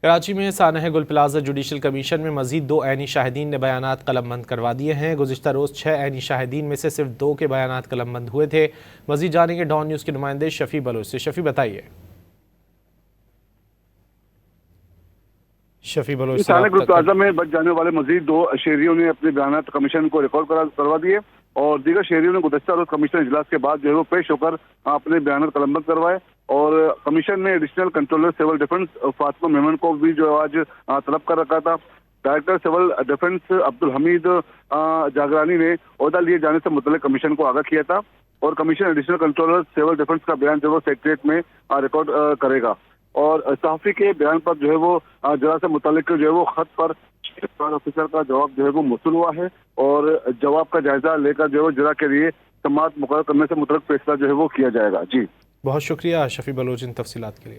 کراچی میں سانحہ گل plaza judicial commission میں مزید 2 عینی شاہدین نے بیانات قلم بند کروا دیے ہیں۔ گزشتہ روز 6 عینی شاہدین میں سے صرف 2 کے بیانات قلم بند ہوئے تھے۔ مزید جانیں گے ڈان نیوز کے نمائندے شفیع بلوچ سے۔ شفیع بتائیے۔ شفیع بلوچ سانحہ گل پلازا میں بچ جانے والے مزید 2 شہریوں نے اپنے بیانات کمیشن کو ریکارڈ کروا دیے اور دیگر شہریوں نے گزشتہ روز کمیشن اجلاس کے بعد وہ پیش ہو کر اپنے بیانات قلم بند کروائے اور کمیشن نے additional controller civil defence Fatima Memon کو بھی آج طلب کر رکھا تھا۔ ڈائریکٹر سول ڈیفنس عبدالحمید جاگرانی نے عہدہ لیے جانے سے متعلق کمیشن کو آگاہ کیا تھا اور commission additional controller civil defence کا بیان وہ سیکریٹریٹ میں ریکارڈ کرے گا اور صحافی کے بیان پر وہ جرا سے متعلق وہ خط پر آفیسر کا جواب وہ موصول ہوا ہے اور جواب کا جائزہ لے کر جرا کے لیے سماعت مقرر کرنے سے متعلق فیصلہ وہ کیا جائے گا۔ جی بہت شکریہ شفیع بلوچ ان تفصیلات کے لیے۔